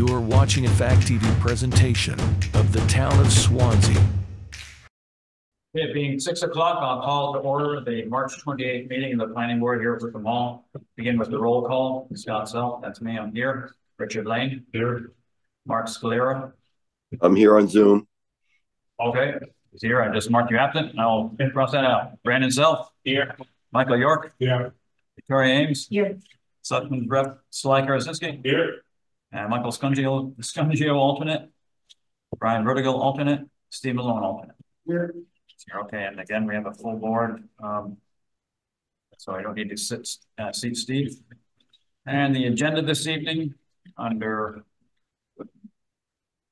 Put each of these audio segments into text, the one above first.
You are watching a Fact TV presentation of the town of Swanzey. It being 6 o'clock, I'll call to order the March 28th meeting of the planning board here at the mall. Begin with the roll call. Scott Self, that's me, I'm here. Richard Lane. Here. Mark Scalera. I'm here on Zoom. Okay, he's here. I just marked you absent. I'll cross that out. Brandon Self. Here. Michael York. Here. Victoria Ames. Here. Sutton Rep. Sly Karasinski. Here. And Michael Scungio alternate. Brian Rudigal alternate. Steve Malone alternate. Here. Okay, and again, we have a full board. So I don't need to seat Steve. And the agenda this evening under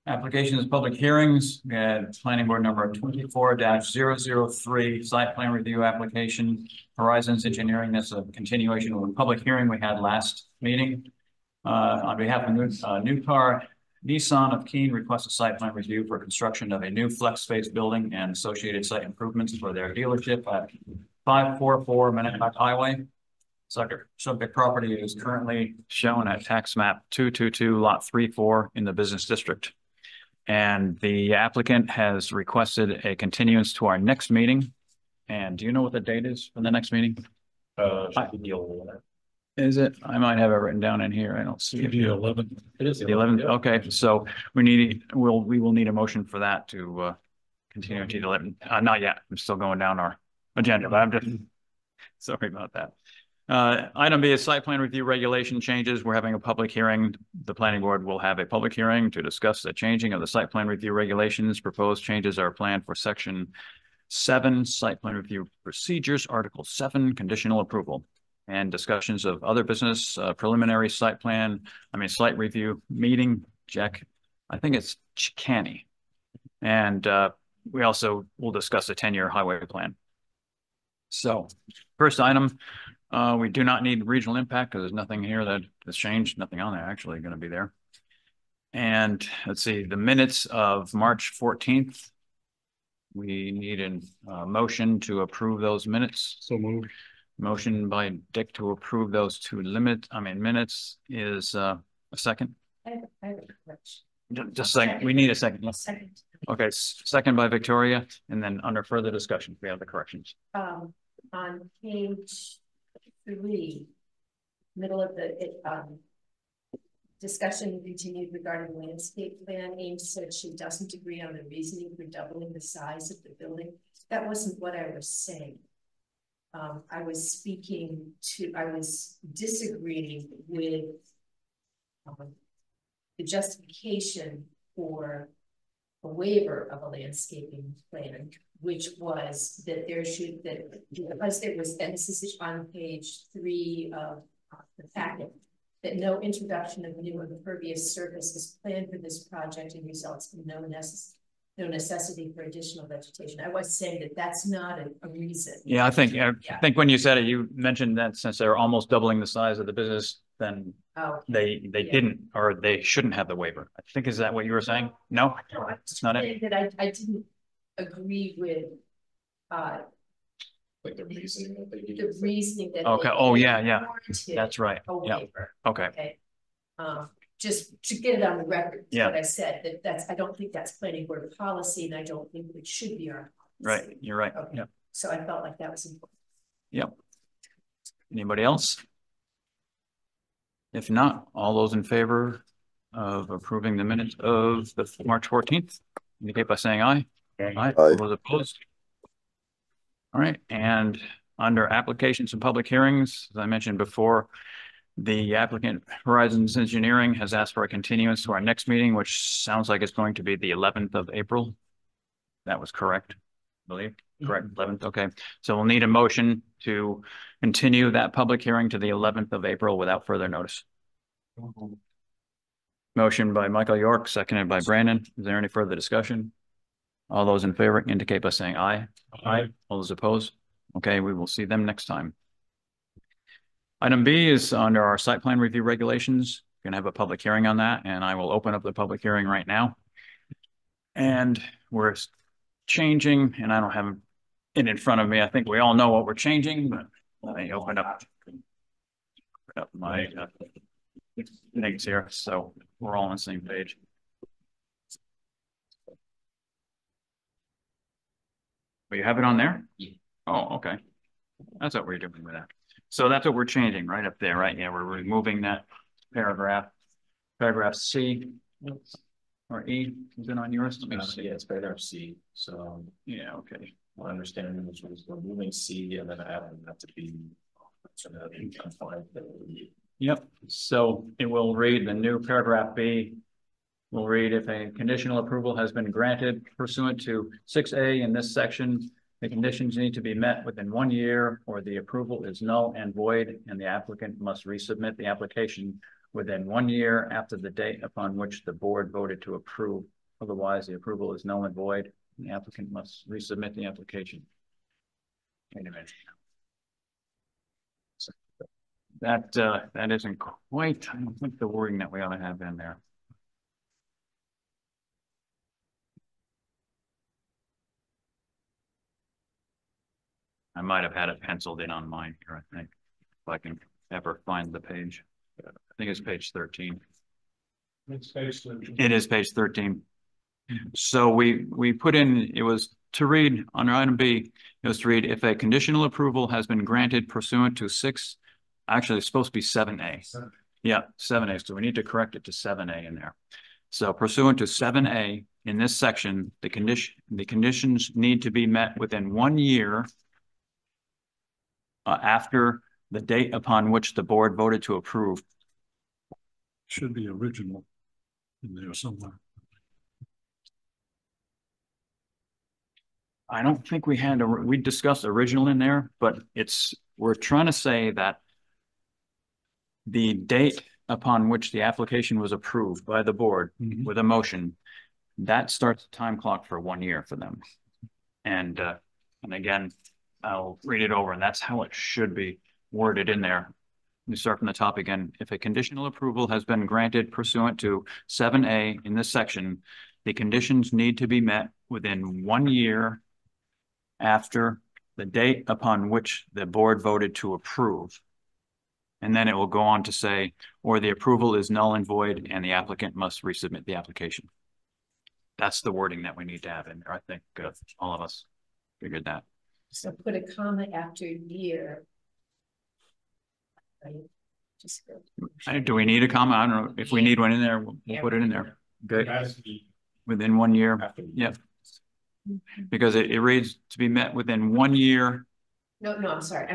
applications, public hearings, we had planning board number 24-003 site plan review application, Horizons Engineering. That's a continuation of a public hearing we had last meeting. On behalf of Nucar Nissan of Keene requests a site plan review for construction of a new flex space building and associated site improvements for their dealership at 544 Monadnock Highway. Subject property is currently shown at tax map 222 lot 34 in the business district. And the applicant has requested a continuance to our next meeting. And do you know what the date is for the next meeting? Is it? I might have it written down in here. I don't see it. The 11th. It is the 11th. Okay, so we will need a motion for that to continue to the 11th. Not yet. I'm still going down our agenda, but I'm just sorry about that. Item B is site plan review regulation changes. We're having a public hearing. The planning board will have a public hearing to discuss the changing of the site plan review regulations. Proposed changes are planned for section 7, site plan review procedures, article 7, conditional approval, and discussions of other business, preliminary site review meeting, Jack. I think it's Chicany. And we also will discuss a 10-year highway plan. So first item, we do not need regional impact because there's nothing here that has changed, nothing on there actually going to be there. And let's see, the minutes of March 14th. We need a motion to approve those minutes. So moved. Motion by Dick to approve those two minutes is a second. I have a question. Just a second. We need a second. Second. Okay, second by Victoria, and then under further discussion, we have the corrections. On page 3, middle of the discussion continued regarding landscape plan. Ames said she doesn't agree on the reasoning for doubling the size of the building. That wasn't what I was saying. I was disagreeing with the justification for a waiver of a landscaping plan, which was that because there was, and this is on page 3 of the packet, that no introduction of new impervious surface is planned for this project and results in no necessity for additional vegetation. I was saying that that's not a reason. Yeah, I think when you said it, you mentioned that since they're almost doubling the size of the business, then they didn't, or they shouldn't have the waiver. I think, is that what you were saying? No, it's not it. That I didn't agree with like the reasoning that they the reasoning that okay. Oh yeah, that's right. Yeah. Okay. Just to get it on the record, yeah. What I said, I don't think that's planning board policy, and I don't think it should be our policy. Right, you're right. Okay. Yeah. So I felt like that was important. Yep. Anybody else? If not, all those in favor of approving the minutes of the March 14th, indicate by saying aye. Aye. All those opposed? All right, and under applications and public hearings, as I mentioned before, the applicant Horizons Engineering has asked for a continuance to our next meeting, which sounds like it's going to be the 11th of April. That was correct, I believe. Correct, 11th. Okay, so we'll need a motion to continue that public hearing to the 11th of April without further notice. Motion by Michael York, seconded by Brandon. Is there any further discussion? All those in favor indicate by saying aye. Aye. All those opposed? Okay, we will see them next time. Item B is under our site plan review regulations. We're going to have a public hearing on that, and I will open up the public hearing right now. And we're changing, and I don't have it in front of me. I think we all know what we're changing, but let me open up my things here, so we're all on the same page. But you have it on there? Yeah. Oh, okay. That's what we're doing with that. So that's what we're changing right up there, right? Yeah, we're removing that paragraph C or E. Is it on yours? Let me see. Yeah, it's paragraph C. So Yeah, okay. my understanding was removing C and then adding that to B. So that I'm fine. Yep. So it will read the new paragraph B. Will read if a conditional approval has been granted pursuant to 6A in this section, the conditions need to be met within 1 year or the approval is null and void and the applicant must resubmit the application within 1 year after the date upon which the board voted to approve. Otherwise, the approval is null and void and the applicant must resubmit the application. Wait a minute. So that isn't quite, I don't think the wording that we ought to have in there. I might have had it penciled in on mine here, I think, if I can ever find the page. I think it's page 13. It's page 13. It is page 13. So we put in, it was to read under item B, it was to read if a conditional approval has been granted pursuant to actually it's supposed to be 7A. Yeah, 7A. So we need to correct it to 7A in there. So pursuant to 7A in this section, the conditions need to be met within 1 year after the date upon which the board voted to approve. Should be original in there somewhere. I don't think we had, we discussed original in there, but we're trying to say that the date upon which the application was approved by the board with a motion, that starts the time clock for 1 year for them. And again, I'll read it over and that's how it should be worded in there. We start from the top again. If a conditional approval has been granted pursuant to 7A in this section, the conditions need to be met within 1 year after the date upon which the board voted to approve. And then it will go on to say, or the approval is null and void and the applicant must resubmit the application. That's the wording that we need to have in there. I think all of us figured that. So put a comma after year. Right? Just Do we need a comma? I don't know. If we need one in there, we'll put it in there. Good. Within 1 year. Yep. Because it reads to be met within 1 year. No, I'm sorry.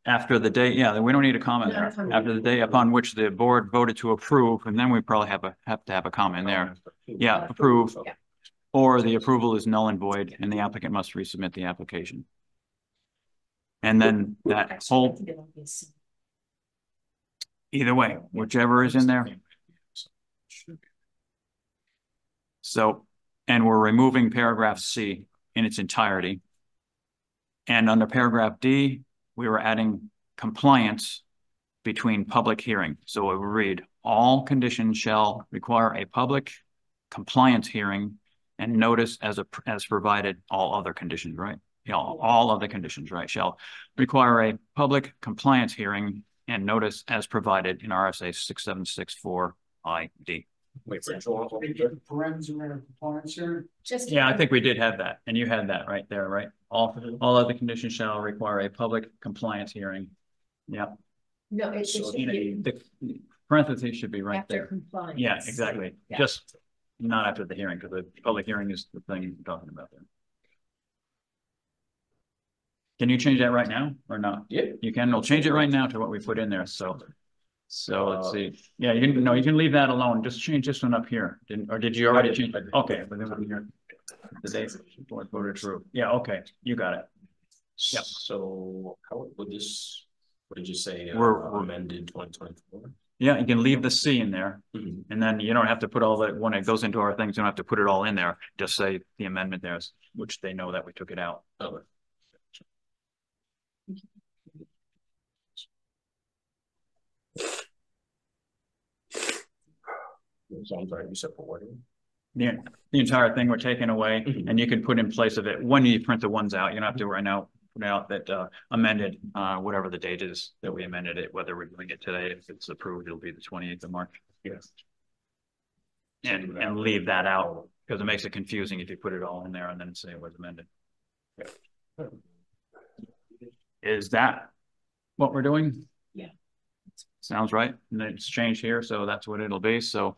After the date, yeah, we don't need a comment there. After the day upon which the board voted to approve, and then we probably have to have a comment there. Yeah, approve. Yeah. Or the approval is null and void, and the applicant must resubmit the application. And then that whole, either way, whichever is in there. So, and we're removing paragraph C in its entirety. And under paragraph D, we were adding compliance between public hearing. So it would read, all conditions shall require a public compliance hearing and notice as provided. All other conditions, right? Yeah, all other conditions, right, shall require a public compliance hearing and notice as provided in RSA 6764 ID. Wait for Parameters around compliance here. Just Yeah, I think we did have that, and you had that right there, right? All other conditions shall require a public compliance hearing. Yeah. no, it So should be the parentheses should be right after there. compliance. Yeah, exactly. Yeah. Just not after the hearing, because the public hearing is the thing we're talking about there. Can you change that right now or not? Yeah. You can. We'll change it right now to what we put in there. So let's see. Yeah, you can leave that alone. Just change this one up here. Did you already change it? Okay, but then here. The date board voted true. Yeah, okay, you got it. Yep. So how would this, what did you say? We're amended 2024. Yeah, you can leave the C in there, Mm-hmm. and then you don't have to put all that when it goes into our things. You don't have to put it all in there. Just say the amendment there, which they know that we took it out. Okay. So I'm sorry, you said for wording? The entire thing we're taking away, Mhm. and you can put in place of it when you print the ones out. You don't have to right now put out that amended, whatever the date is that we amended it, whether we're doing it today, if it's approved, it'll be the 28th of March. Yes. And leave that out, because it makes it confusing if you put it all in there and then say it was amended. Is that what we're doing? Yeah. Sounds right. And it's changed here, so that's what it'll be. So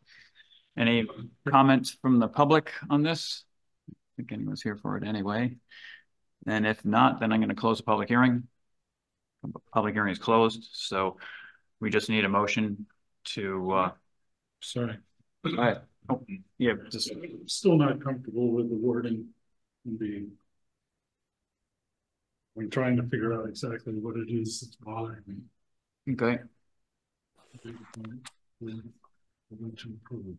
any comments from the public on this? I think anyone's here for it anyway. And if not, then I'm going to close the public hearing. Public hearing is closed, so we just need a motion to Sorry. all right. Oh, yeah, just I'm still not comfortable with the wording and I'm trying to figure out exactly what it is that's bothering me. okay. To improve.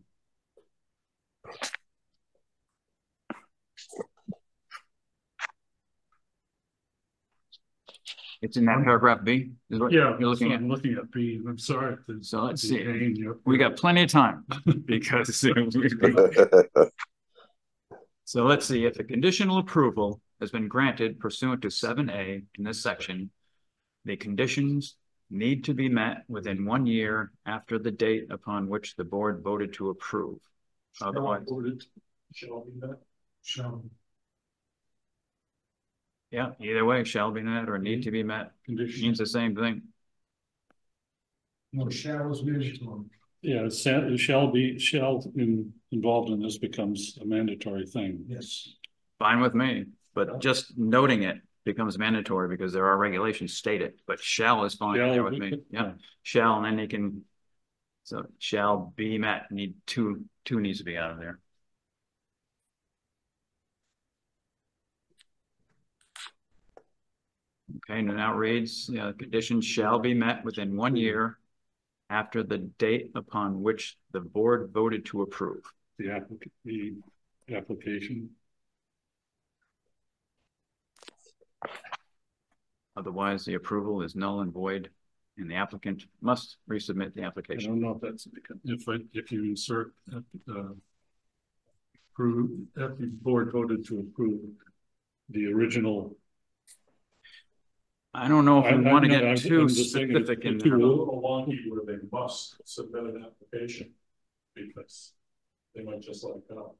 It's in that paragraph B, is what Yeah, you're looking so at. I'm looking at B. I'm sorry. So let's see. Yep. We got plenty of time because so let's see if a conditional approval has been granted pursuant to 7A in this section. The conditions need to be met within 1 year after the date upon which the board voted to approve. Otherwise, Shall be met. Shall. yeah, either way, shall be met or need to be met means the same thing. No, shall is mandatory. Yeah, shall involved in this becomes a mandatory thing. Yes. Fine with me, but just noting it becomes mandatory because there are regulations stated, but shall is fine there with me. Yeah, shall, and then you can, so shall be met, two needs to be out of there. Okay, and now it reads, conditions shall be met within 1 year after the date upon which the board voted to approve. The application. Otherwise, the approval is null and void, and the applicant must resubmit the I application. don't know if that's if you insert approve if the board voted to approve the original. I don't know if we want to get too specific in there. Along where they must submit an application because they might just like that.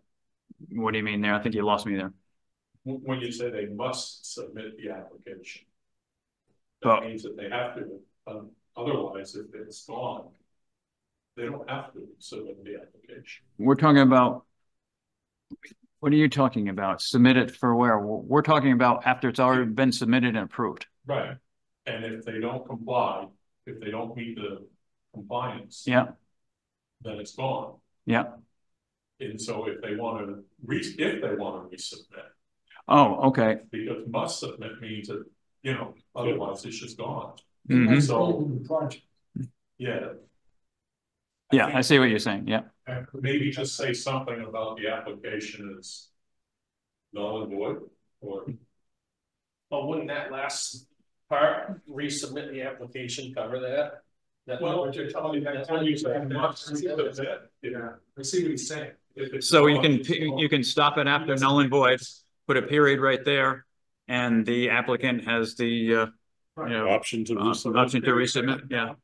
What do you mean there? I think you lost me there. When you say they must submit the application, that means that they have to. Otherwise, if it's gone, they don't have to submit the application. We're talking about. What are you talking about? Submit it for where? We're talking about after it's already been submitted and approved. Right. And if they don't comply, if they don't meet the compliance, yeah, then it's gone. Yeah. And so if they want to resubmit. Oh, okay. Because must submit means that, otherwise it's just gone. Mm-hmm. So yeah. Yeah, I see what you're saying. Yeah. Maybe just say something about the application is null and void, or. But wouldn't that last part, resubmit the application, cover that? Well, what you're telling me, that you say must submit. Yeah, I see what he's saying. So you can stop it after null and void, put a period right there, and the applicant has the option to resubmit. Yeah.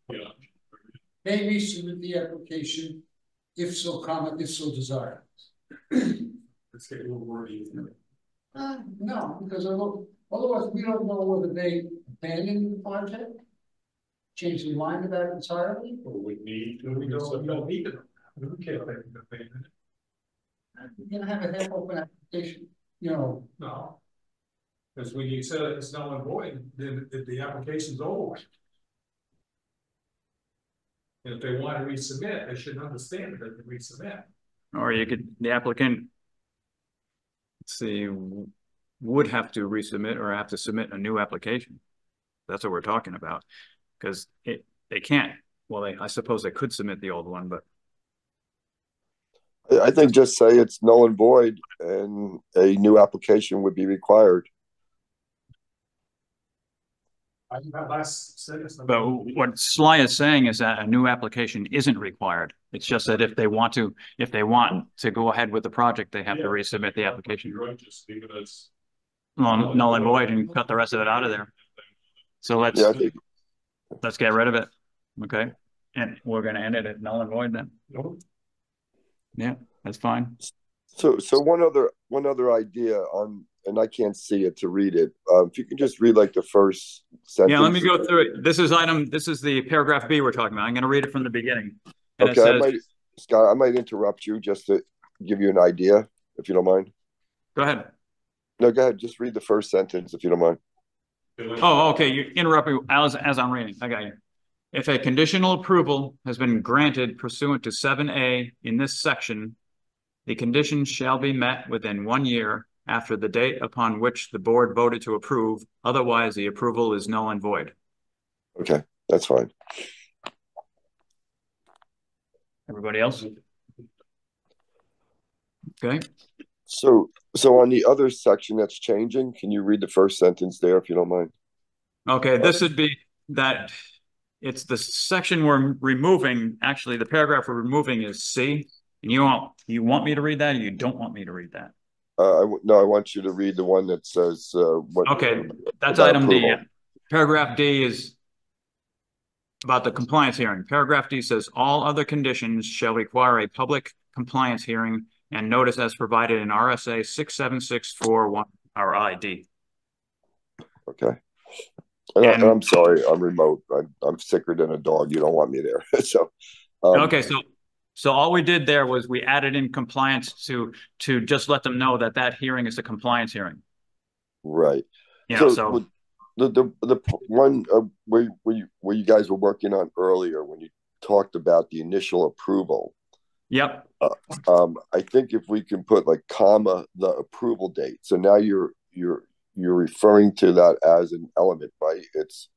May resubmit the application if so desired. Let's get a little wordy. No, because otherwise we don't know whether they abandoned the project, change their mind about it entirely. Or we need to. We don't need to. We can't abandon it. You're gonna have a half open application, No. Because when you said it's null and void, then the application's over. And if they want to resubmit, they should understand that they resubmit. Or the applicant, let's see, would have to resubmit or have to submit a new application. That's what we're talking about, because they can't. Well, I suppose they could submit the old one, but I think just say it's null and void, and a new application would be required. But what Sly is saying is that a new application isn't required. It's just that if they want to go ahead with the project, they have to resubmit the application. You're right, just leave it as null and void and cut the rest of it out of there. So let's Yeah, I think, let's get rid of it. Okay. And we're going to end it at null and void then. Yeah, that's fine. so one other idea on, and I can't see it to read it. If you can just read like the first sentence. Yeah, let me go through it. This is the paragraph B we're talking about. I'm going to read it from the beginning. And Okay, it says, Scott, I might interrupt you just to give you an idea, if you don't mind. go ahead. No, go ahead. Just read the first sentence, if you don't mind. Oh, okay. You interrupt me as I'm reading. I got you. If a conditional approval has been granted pursuant to 7A in this section, the conditions shall be met within 1 year after the date upon which the board voted to approve. Otherwise, the approval is null and void. Okay, that's fine. Everybody else? Okay. So on the other section that's changing, can you read the first sentence there, if you don't mind? Okay, this would be that it's the section we're removing. Actually, the paragraph we're removing is C. And you want me to read that, or you don't want me to read that? No, I want you to read the one that says what. Okay, that's item approval. D. Yeah. Paragraph D is about the compliance hearing. Paragraph D says all other conditions shall require a public compliance hearing and notice as provided in RSA 67641 RID. Okay. And I'm sorry, I'm remote. I'm sicker than a dog. You don't want me there. So. Okay, so all we did there was we added in compliance to just let them know that hearing is a compliance hearing. Right. Yeah. So the one where you guys were working on earlier when you talked about the initial approval. Yep. I think if we can put like comma the approval date. So now you're referring to that as an element, right? It's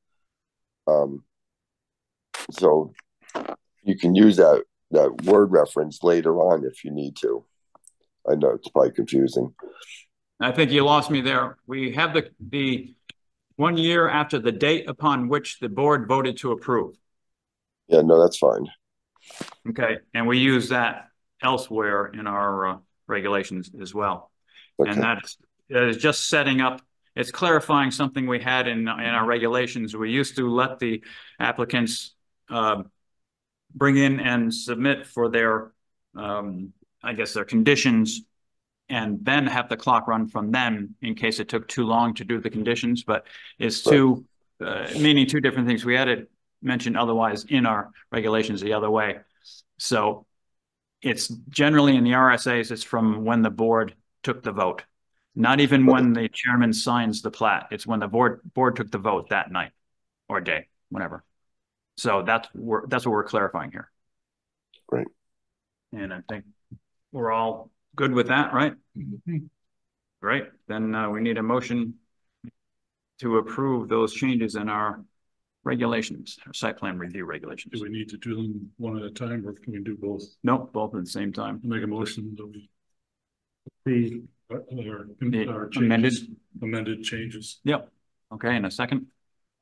so you can use that word reference later on if you need to. I know it's probably confusing. I think you lost me there. We have the 1 year after the date upon which the board voted to approve. Yeah, no, that's fine. Okay, and we use that elsewhere in our regulations as well. Okay. And that is just setting up, it's clarifying something we had in our regulations. We used to let the applicants bring in and submit for their, I guess, their conditions, and then have the clock run from them in case it took too long to do the conditions. But it's two, meaning two different things. We had it mentioned otherwise in our regulations the other way. So it's generally in the RSAs, it's from when the board took the vote, not even when the chairman signs the plat. It's when the board took the vote that night or day, whenever. So that's what we're clarifying here. Great. And I think we're all good with that, right? Mm-hmm. Great. Then we need a motion to approve those changes in our regulations, our site plan review regulations. Do we need to do them one at a time, or can we do both? Nope, both at the same time. Make a motion that we approve our changes, amended changes. Yep. Okay, and a second?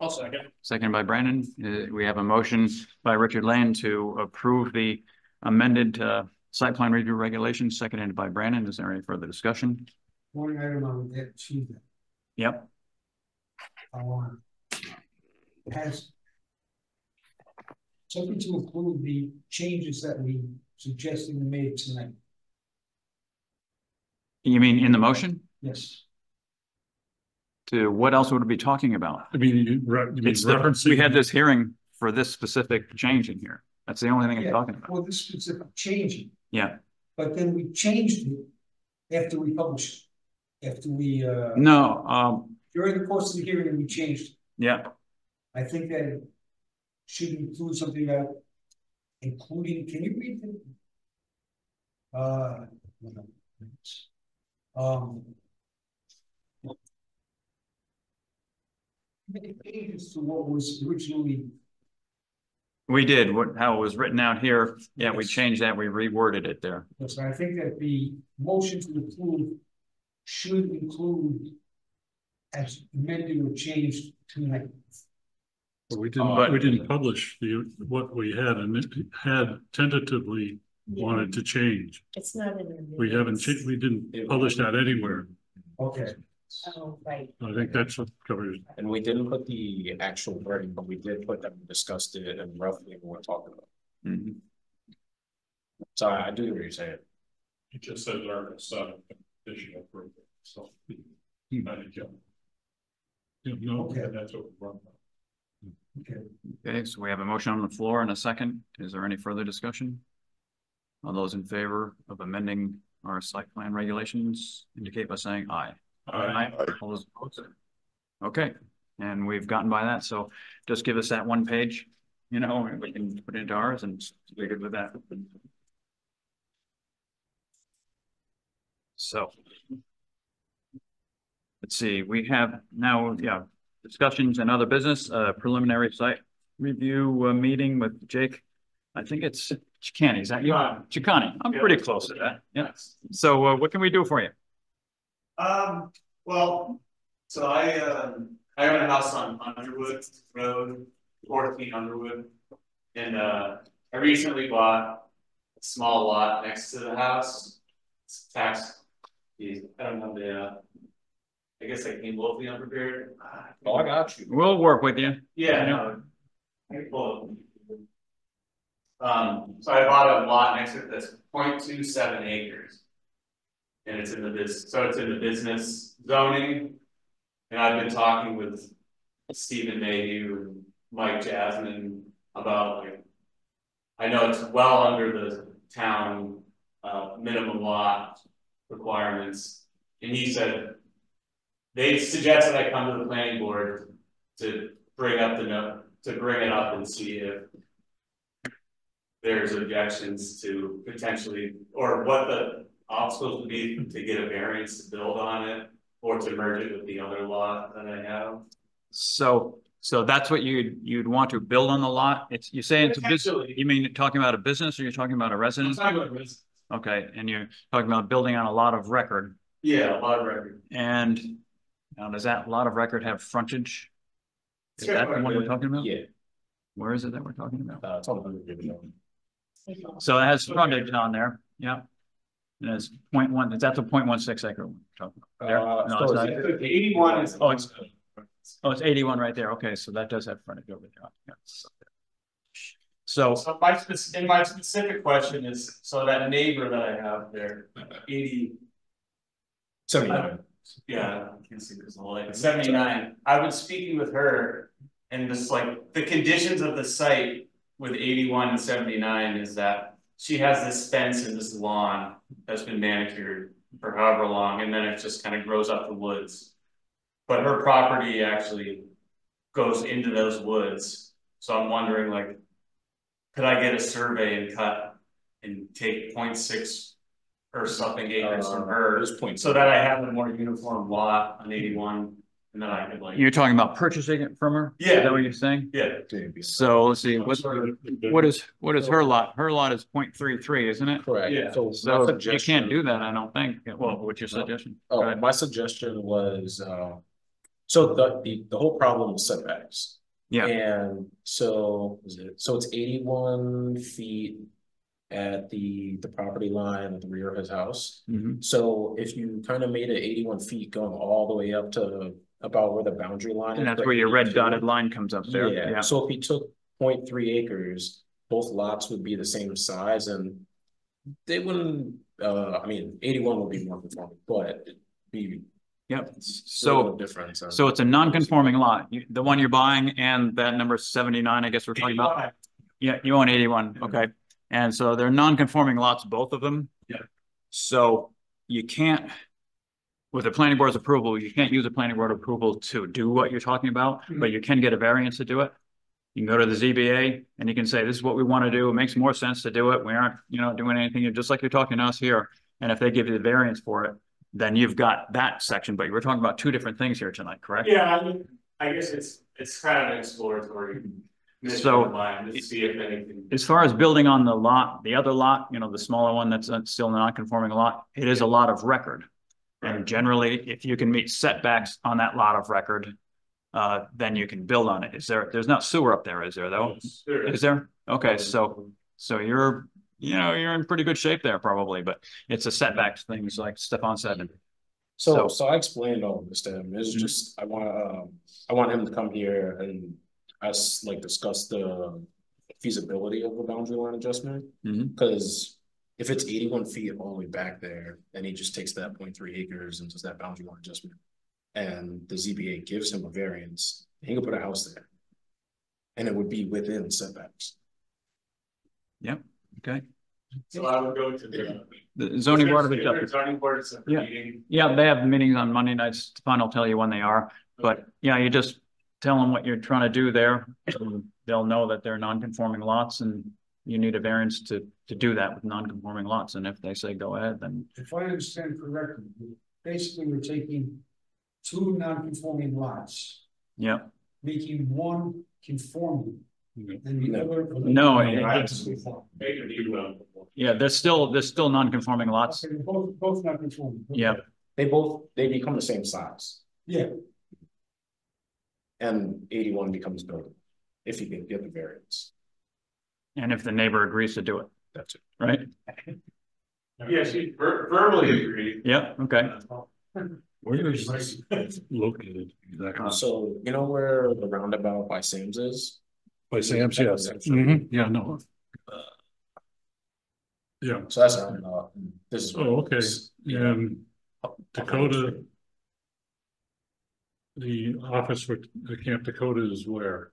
I'll second. Second by Brandon. We have a motion by Richard Lane to approve the amended site plan review regulations, seconded by Brandon. Is there any further discussion? One item I would achieve that. Yep. Has something to include the changes that we suggested and made tonight. You mean in the motion? Yes. To what else would it be talking about? I mean, we had this hearing for this specific change in here. That's the only thing I'm talking about. Well, this specific change. Yeah. But then we changed it after we published it. After we no. During the course of the hearing, we changed it. Yeah. I think that it should include something about including. Can you read changes to what was originally. We did how it was written out here. Yeah, yes. We changed that. We reworded it there. Yes, I think that the motion to approve should include as amended or changed tonight. But we didn't publish what we had, and it had tentatively wanted to change. It's not in the we didn't publish that anywhere. Okay. Oh, right. I think that's what covers. And we didn't put the actual wording, but we did put that we discussed it and roughly what we're talking about. Mhm. So I do hear what you're saying. It just says our conditional approval, so. Okay, that's what we're on. Okay, so we have a motion on the floor and a second. Is there any further discussion? All those in favor of amending our site plan regulations indicate by saying aye. Aye. All those opposed? Okay, and we've gotten by that, so just give us that one page, you know, and we can put it into ours and we're good with that. So let's see, we have now, yeah, discussions and other business, preliminary site review meeting with Jake. I think it's Chicani, is that you? Chicani, I'm pretty close to that, yeah. So what can we do for you? Well, so I own a house on Underwood Road, 14 Underwood, and I recently bought a small lot next to the house. It's tax fees. I don't know the. I guess I came woefully unprepared. Oh, I got you. We'll work with you. Yeah, no. Well, so I bought a lot next to it that's 0.27 acres. And it's in the business zoning. And I've been talking with Stephen Mayhew and Mike Jasmine about, like, I know it's well under the town minimum lot requirements. And he said, they suggested I come to the planning board to bring up the note, to bring it up and see if there's objections to potentially, or what the obstacles would be to get a variance to build on it, or to merge it with the other lot that I have. So that's what you'd want to build on the lot? It's, you say it's a business, you mean talking about a business or you're talking about a residence? I'm talking about residence. Okay, and you're talking about building on a lot of record. Yeah, a lot of record. And now does that lot of record have frontage? Is that the one we're talking about? Yeah. Where is it that we're talking about? It's on the So it has frontage on there, yeah. And it's 0.1, that's a 0.16 acre we're talking about. There? No, it's not. The 81 is. Oh, it's 81 right there. Okay, so that does have frontage over there. Yeah. So my specific question is, so that neighbor that I have there, 79. Yeah, I can't see this light. 79. I was speaking with her, and just like the conditions of the site with 81 and 79 is that she has this fence and this lawn that's been manicured for however long, and then it just kind of grows up the woods. But her property actually goes into those woods. So I'm wondering, like, could I get a survey and cut and take 0.6 or something acres from her, so that I have a more uniform lot on 81, and then I could, like. you're talking about purchasing it from her? Yeah. Is that what you're saying? Yeah. So let's see, what is her lot? Her lot is 0.33, isn't it? Correct. Yeah. So So you can't do that, I don't think. Well, what's your suggestion? Oh, my suggestion was, so the whole problem was setbacks. Yeah. And so it's 81 feet at the property line at the rear of his house. Mhm. So if you kind of made it 81 feet going all the way up to about where the boundary line And is. that's where your red dotted line comes up there. Yeah. So if he took 0.3 acres, both lots would be the same size, and they wouldn't, I mean, 81 would be more conforming, but it'd be. Yep. So different. So it's a non-conforming lot. The one you're buying and that number 79, I guess we're talking about. Yeah, you own 81. Okay. And so they're non-conforming lots, both of them. Yeah. So you can't, with the planning board's approval, you can't use a planning board approval to do what you're talking about, but you can get a variance to do it. You can go to the ZBA and you can say, this is what we want to do. It makes more sense to do it. We aren't, doing anything. You're just like you're talking to us here. And if they give you the variance for it, then you've got that section, but you were talking about two different things here tonight, correct? Yeah, I guess it's kind of an exploratory. So to see if anything. As far as building on the lot, the other lot, the smaller one that's still a non-conforming lot, it is a lot of record. And generally, if you can meet setbacks on that lot of record, then you can build on it. There's not sewer up there, is there though? Yes, there is there? Okay, so you're you're in pretty good shape there probably, but it's a setbacks things like Stefan said. So I explained all of this to him. It's just I want him to come here and us like discuss the feasibility of a boundary line adjustment. Because if it's 81 feet all the way back there, and he just takes that 0.3 acres and does that boundary line adjustment, and the ZBA gives him a variance, he can put a house there, and it would be within setbacks. Yep. Okay. So I would go to the zoning board of adjustment. Zoning board is a meeting. Yeah, they have meetings on Monday nights. Stefan will tell you when they are. But yeah, you just tell them what you're trying to do there. They'll know that they're non-conforming lots, and you need a variance to do that with non-conforming lots. And if they say go ahead, then If I understand correctly, basically we're taking two non-conforming lots, yeah. making one conforming. And the other. No, Yeah, yeah, there's still non-conforming lots. Okay, both not conforming. Okay. Yeah. They become the same size, Yeah, and 81 becomes buildable if you can get the variance. And if the neighbor agrees to do it, That's it. right? Yeah, she verbally agreed. Yeah. Okay. Where is this located exactly? So you know where the roundabout by Sam's is? By Sam's, yes. Yeah, no. Yeah. So that's the roundabout. This is. Oh, okay. And Dakota, the office for the Camp Dakota is where?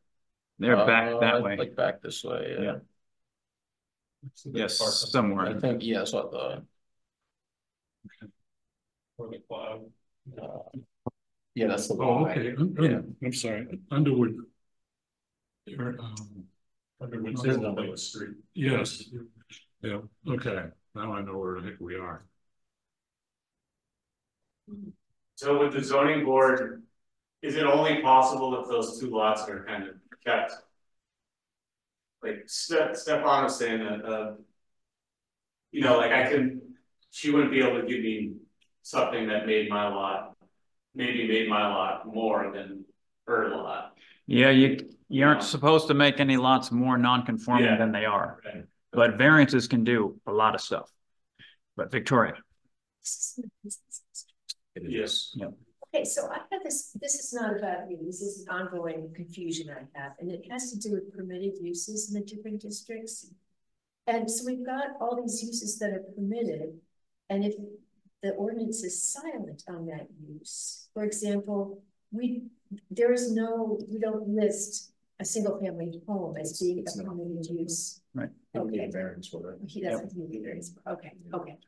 They're back that way. Like back this way. Yeah. Yes, somewhere. I think that's what yeah, that's the Oh, Y. okay. Yeah. I'm sorry. Underwood. Underwood Street. Yes. Yeah. Okay. Now I know where the heck we are. So with the zoning board, is it only possible if those two lots are kind of kept? Like Stefan was saying that, you know, like she wouldn't be able to give me something that made my lot more than her lot. Yeah, you aren't supposed to make any lots more non-conforming than they are. Right. But variances can do a lot of stuff. But Victoria. Yes. Yeah. Okay, so I have this is not about me, this is an ongoing confusion I have, and it has to do with permitted uses in the different districts. And so we've got all these uses that are permitted, and if the ordinance is silent on that use, for example, we don't list a single family home as being a permitted use. Right. Okay. Variance for it. He doesn't need variance. Okay.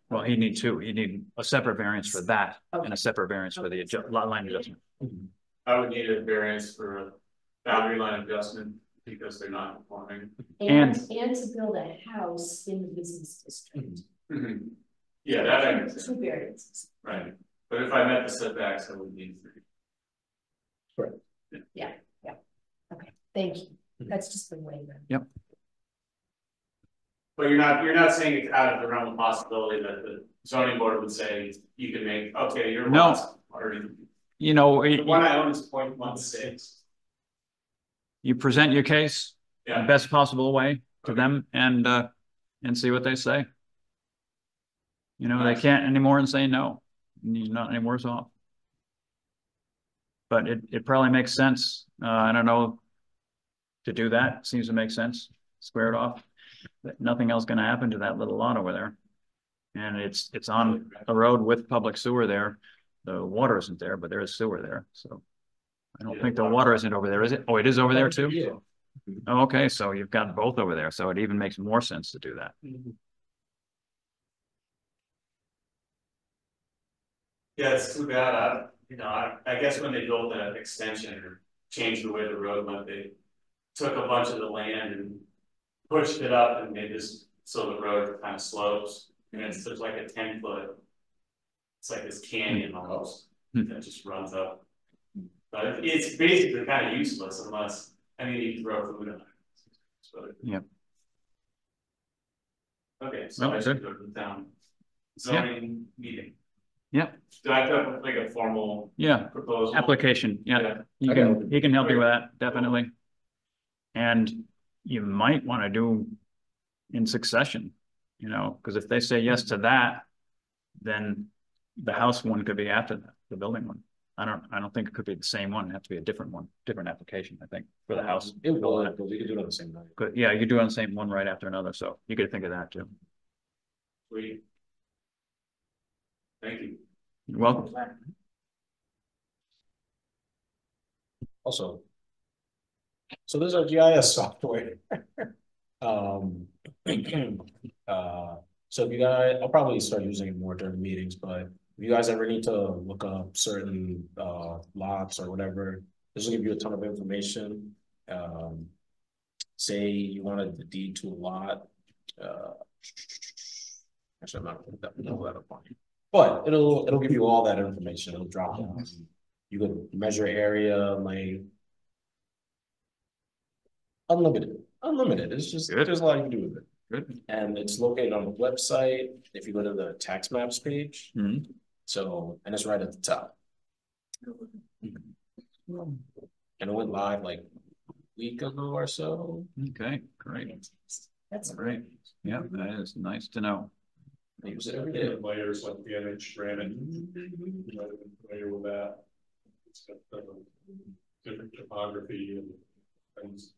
Well, he needs two. He need a separate variance for that and a separate variance for the lot line adjustment. I would need a variance for a boundary line adjustment because they're not conforming. And to build a house in the business district. Yeah, that I understand. Two variances. Right. But if I met the setbacks, I would need three. Correct. Yeah. Okay, thank you. That's just the way then. Yep. But you're not saying it's out of the realm of possibility that the zoning board would say you can make, okay, your lots already. You know, The one I own is 0.16. you present your case Yeah. the best possible way to them and see what they say. You know, they can't anymore and say no. You're not any worse off. But it probably makes sense. I don't know, to do that. Seems to make sense. Square it off. But nothing else going to happen to that little lot over there. And it's on a road with public sewer there. The water isn't there, but there is sewer there. So I don't think the water isn't over there, is it? Oh, it is over there too? Yeah. Oh, okay, so you've got both over there. So it even makes more sense to do that. Yeah, it's too bad. I guess when they built that extension or changed the way the road went, they took a bunch of the land and pushed it up and made this so the road kind of slopes. And it's just like a 10-foot. It's like this canyon almost that just runs up. But it's basically kind of useless unless you throw food on it. Yep. Okay, so I should go to the town zoning meeting. Yep. Do I have to have like a formal proposal? Application. Yeah. He can help you with that, definitely. And you might want to do in succession, you know, because if they say yes to that, then the house one could be after the building one. I don't think it could be the same one. It has to be a different one, different application, I think, for the house. It would, but we could do it on the same night. But yeah, you do it on the same one right after another, so you could think of that too. Sweet. Thank you. You're welcome. Also, so this is our GIS software. So if you guys, I'll probably start using it more during meetings, but if you guys ever need to look up certain lots or whatever, this will give you a ton of information. Say you wanted the deed to a lot. Actually, I'm not going to pull that up on you, but it'll give you all that information. It'll drop down. You could measure area, length. Unlimited. It's just there's a lot you can do with it. Good. And it's located on the website. If you go to the tax maps page, so and it's right at the top. And it went live like a week ago or so. Okay, great. That's great. Yeah, that is nice to know. I use it every day. Layers like the NH granite. You might have been familiar with that. It's got different topography and things.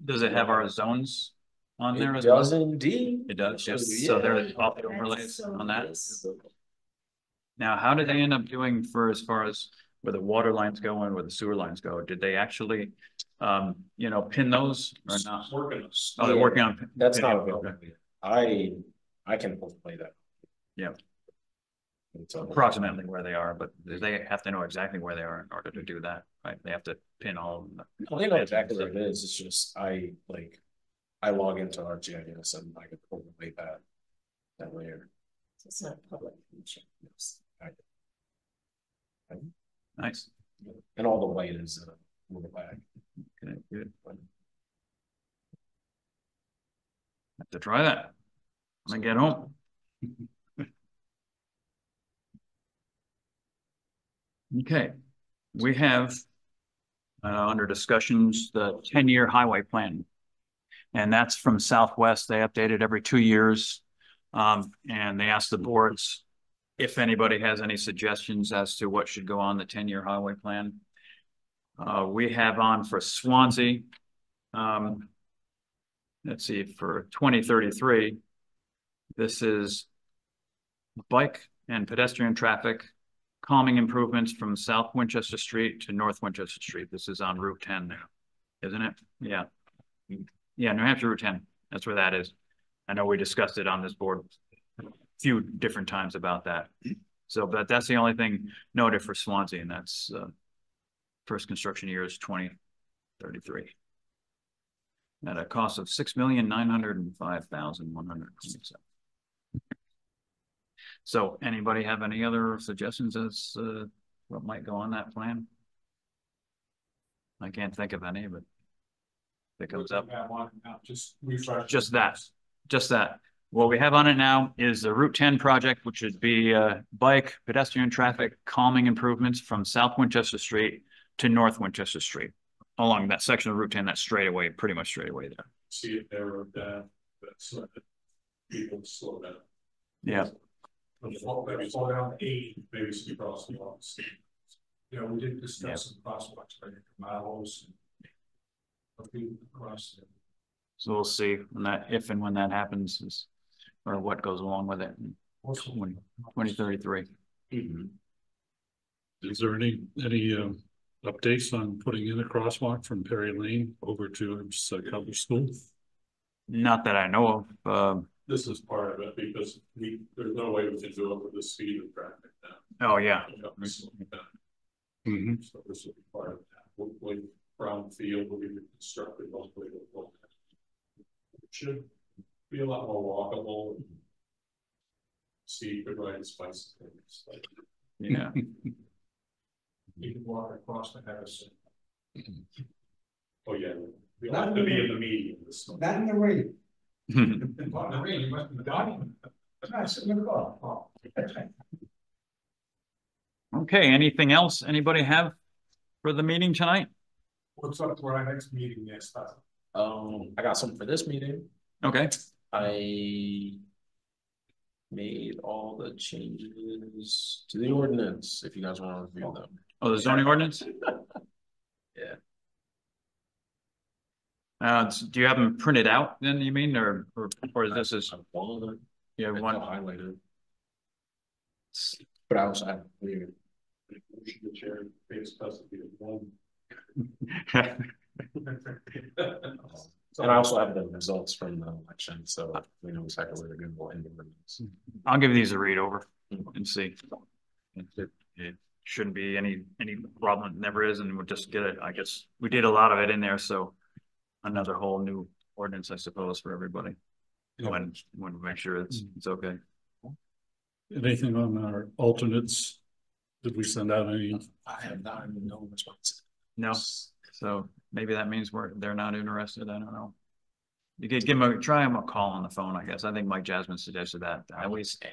Does it have our zones on there as It well? does indeed. It does, yes. Yeah. So there are all the overlays on that. Now, how did they end up doing for as far as where the water lines go and where the sewer lines go? Did they actually, you know, pin those or not? Working. Oh, they're working on. That's not pinning. available. Okay. I can play that. Yeah. It's Approximately where they are, but they have to know exactly where they are in order to do that, right? They have to pin all of them. They know exactly where it is. It's just I log into ArcGIS and I can overlay that layer. It's not public feature. Nice. And all the white is lag. Okay, good. Have to try that when I get home. Okay, we have under discussions the 10-year highway plan, and that's from Southwest. They update it every 2 years, and they ask the boards if anybody has any suggestions as to what should go on the 10-year highway plan. We have on for Swanzey, let's see, for 2033, this is bike and pedestrian traffic calming improvements from South Winchester Street to North Winchester Street. This is on Route 10 now, isn't it? Yeah. Yeah, New Hampshire Route 10. That's where that is. I know we discussed it on this board a few different times about that. So, but that's the only thing noted for Swanzey, and that's first construction year is 2033. At a cost of $6,905,127. So anybody have any other suggestions as what might go on that plan? I can't think of any, but if it comes up. Just refresh. Just that. What we have on it now is the Route 10 project, which would be bike, pedestrian traffic, calming improvements from South Winchester Street to North Winchester Street. Along that section of Route 10, that straightaway, pretty much straightaway there. See if there were that's people slow down. Yeah. Maybe slow down to 80, maybe some crosswalks. Yeah, we did discuss some crosswalks, like miles. Across. So we'll see when that, if and when that happens, or what goes along with it in 2033. Is there any updates on putting in a crosswalk from Perry Lane over to Cutler School? Not that I know of. This is part of it because there's no way we can do it with the speed of traffic now. Oh yeah. So this will be part of that. Hopefully, Brown Field will be reconstructed hopefully. It should be a lot more walkable. See, you could ride spice things. Yeah. You can walk across the Harrison. Oh yeah, we have to be in the median. Not in the rain. Not in the rain, you must be dying. Nice, in the car. Oh. Okay, anything else anybody have for the meeting tonight? What's up for our next meeting next time? I got something for this meeting. Okay. made all the changes to the ordinance, if you guys want to review them. Oh, the zoning ordinance? Yeah. Do you have them printed out then, you mean, or is this is? Yeah, one highlighted. But I also have weird. The chair pays custody of one. And I also have the results from the election, so we know exactly where they're going to go in the ordinance. I'll give these a read over and see. It shouldn't be any problem. It never is, and we'll just get it. I guess we did a lot of it in there, so another whole new ordinance, I suppose, for everybody. When we make sure it's okay. Anything on our alternates? Did we send out any? I have not even no response. No, so maybe that means they're not interested. I don't know. You could give them try them a call on the phone, I guess. I think Mike Jasmine suggested that. At least.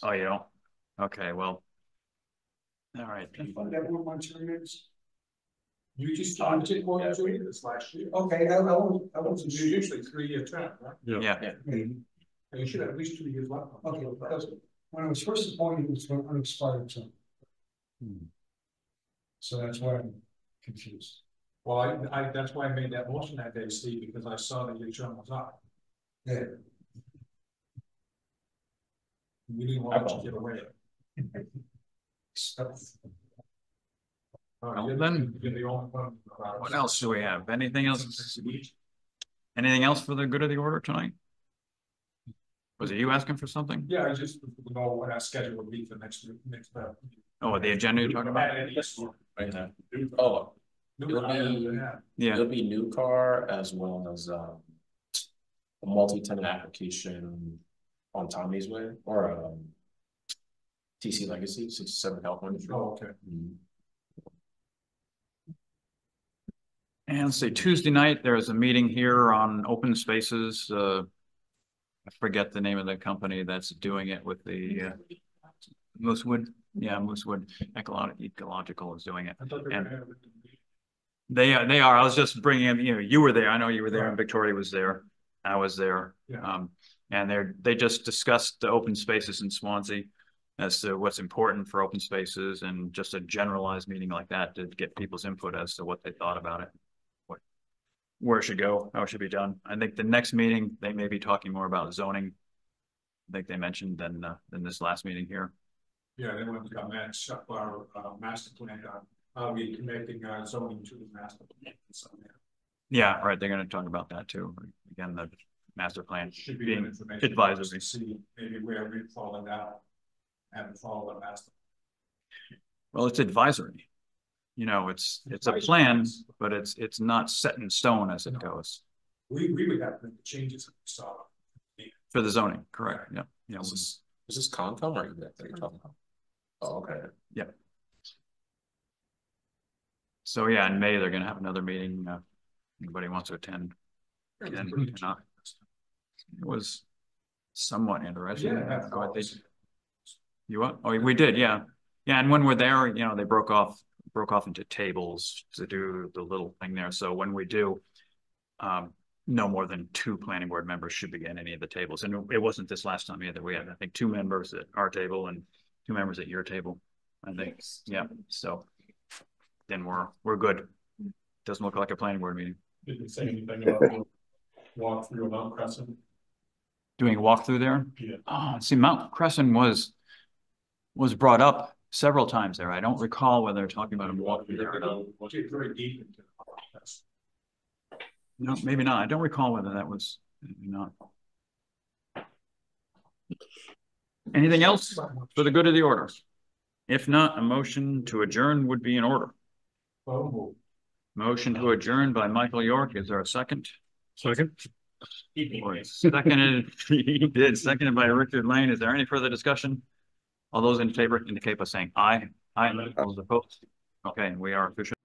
Oh, you don't? Okay, well. All right. You just started This last year. Okay, I wasn't. It's usually 3-year term, right? Yeah. And you should have at least 2 years left. Okay, because when I was first appointed, it was for an unexpired term. So that's why I'm confused. Well, that's why I made that motion that day, Steve, because I saw that your term was up. Yeah. We didn't want to get away. Well, then, You're the only one. what else do we have? Anything else? Anything else for the good of the order tonight? Was it you asking for something? Yeah, I just know what our schedule would be for next. Oh, the agenda you're talking about? Oh, it'll be Nucar as well as a multi-tenant application on Tommy's Way or TC Legacy 67 California. Oh, okay. And let's see, Tuesday night, there was a meeting here on open spaces. I forget the name of the company that's doing it with the Moosewood. Yeah, Moosewood Ecological is doing it. And they are. I was just bringing in. You were there. I know you were there, and Victoria was there. I was there. Yeah. And they just discussed the open spaces in Swanzey as to what's important for open spaces, and just a generalized meeting like that to get people's input as to what they thought about it, where it should go, how it should be done. I think the next meeting they may be talking more about zoning. I think they mentioned than this last meeting here. Yeah, they want to match up our master plan. Are we connecting zoning to the master plan? Yeah, right. They're going to talk about that too. Again, the master plan Should be being information advisory. to see maybe where we've fallen out and follow the master. Well, it's advisory. It's a plan, but it's not set in stone as it goes. We would have to make the changes if we saw for the zoning, correct? Yeah. Yeah. Is this Concom or that you're talking about? Oh, okay. Yeah. So yeah, in May they're going to have another meeting. Anybody wants to attend? It was somewhat interesting. Yeah, you what? Oh, we did, yeah. Yeah, and when we're there, they broke off into tables to do the little thing there. So when we do, no more than 2 planning board members should be at any of the tables. And it wasn't this last time either. We had, I think, 2 members at our table and 2 members at your table, I think. Yeah. So then we're good. Doesn't look like a planning board meeting. Didn't say anything about walk through Mount Crescent. Doing a walkthrough there? Yeah. Oh, see, Mount Crescent was brought up several times there. I don't recall whether they're talking about a walkthrough there or not. Very deep into the No, maybe not. I don't recall whether that was not. Anything else for the good of the order? If not, a motion to adjourn would be in order. Motion to adjourn by Michael York. Is there a second? Second. Seconded. He did. Seconded by Richard Lane. Is there any further discussion? All those in favor indicate by saying aye. Aye. Those opposed. Okay, we are officially